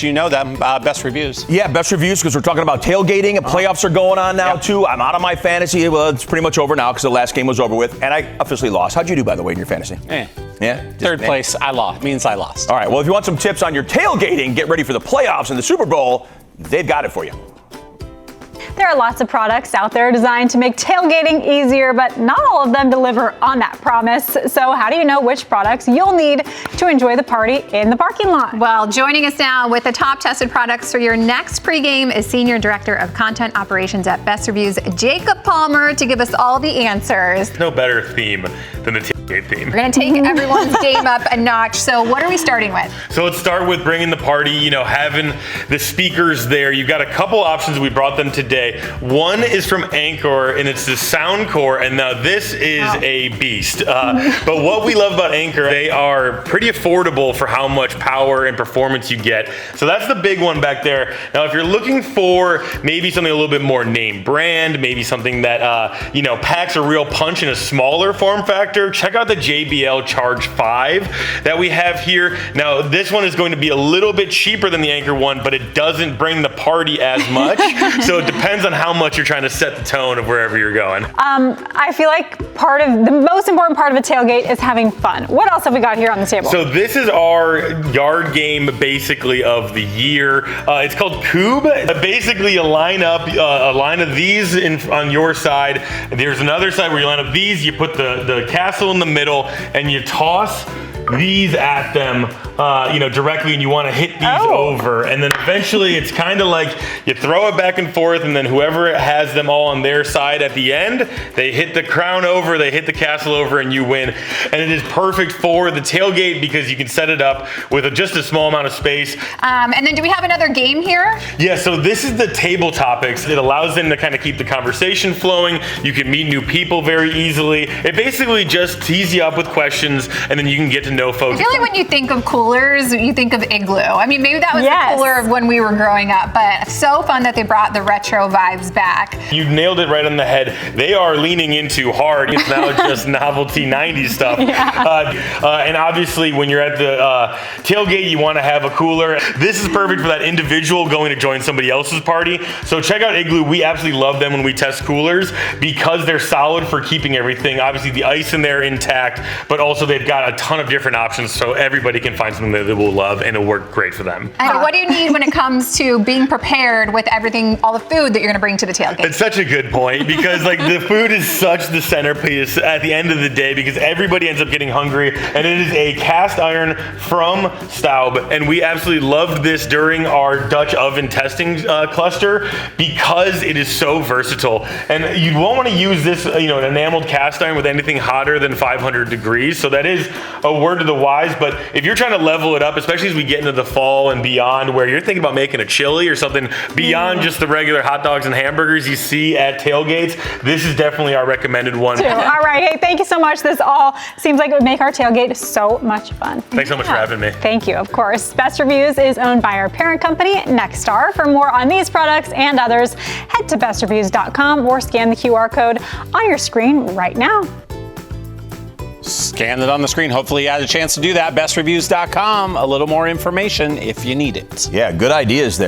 You know them, Best Reviews. Yeah, Best Reviews, because we're talking about tailgating and playoffs are going on now, too. I'm out of my fantasy. Well, it's pretty much over now because the last game was over with, and I officially lost. How'd you do, by the way, in your fantasy? Yeah? Third place, I lost. Means I lost. All right, well, if you want some tips on your tailgating, get ready for the playoffs and the Super Bowl, they've got it for you. There are lots of products out there designed to make tailgating easier, but not all of them deliver on that promise. So how do you know which products you'll need to enjoy the party in the parking lot? Well, joining us now with the top tested products for your next pregame is Senior Director of Content Operations at Best Reviews, Jacob Palmer, to give us all the answers. No better theme than the tailgate theme. We're going to take everyone's game up a notch. So what are we starting with? So let's start with bringing the party, having the speakers there. You've got a couple options. We brought them today. One is from Anchor, and it's the Soundcore, and now this is a beast. But what we love about Anchor, they are pretty affordable for how much power and performance you get. So that's the big one back there. Now, if you're looking for maybe something a little bit more name brand, maybe something that packs a real punch in a smaller form factor, check out the JBL Charge 5 that we have here. Now, this one is going to be a little bit cheaper than the Anchor one, but it doesn't bring the party as much. So it depends on how much you're trying to set the tone of wherever you're going. I feel like part of the most important part of a tailgate is having fun. What else have we got here on the table? So this is our yard game basically of the year. It's called Cube. Basically you line up a line of these on your side. There's another side where you line up these, you put the castle in the middle, and you toss these at them directly, and you want to hit these over, and then eventually it's kind of like you throw it back and forth, and then whoever has them all on their side at the end, they hit the crown over, they hit the castle over, and you win. And it is perfect for the tailgate because you can set it up with just a small amount of space. And then do we have another game here? Yeah, so this is the table topics. It allows them to kind of keep the conversation flowing. You can meet new people very easily. It basically just tees you up with questions, and then you can get to know folks. I feel like when you think of coolers, you think of Igloo. I mean, maybe that was the cooler of when we were growing up, but so fun that they brought the retro vibes back. You nailed it right on the head. They are leaning into hard. It's now just novelty 90s stuff. And obviously, when you're at the tailgate, you want to have a cooler. This is perfect for that individual going to join somebody else's party. So check out Igloo. We absolutely love them when we test coolers because they're solid for keeping everything. Obviously, the ice in there intact, but also they've got a ton of different options, so everybody can find something that they will love, and it'll work great for them. And what do you need when it comes to being prepared with everything, all the food that you're going to bring to the tailgate? It's such a good point because the food is such the centerpiece at the end of the day because everybody ends up getting hungry, and it is a cast iron from Staub, and we absolutely loved this during our Dutch oven testing cluster because it is so versatile. And you won't want to use this, an enameled cast iron with anything hotter than 500 degrees. So that is a word to the wise. But if you're trying to level it up, especially as we get into the fall and beyond, where you're thinking about making a chili or something beyond just the regular hot dogs and hamburgers you see at tailgates, this is definitely our recommended one. All right, hey, thank you so much. This all seems like it would make our tailgate so much fun. Thanks so much for having me. Thank you, of course. Best Reviews is owned by our parent company, Nexstar. For more on these products and others, head to BestReviews.com or scan the QR code on your screen right now. Scan it on the screen. Hopefully you had a chance to do that. BestReviews.com. A little more information if you need it. Yeah, good ideas there.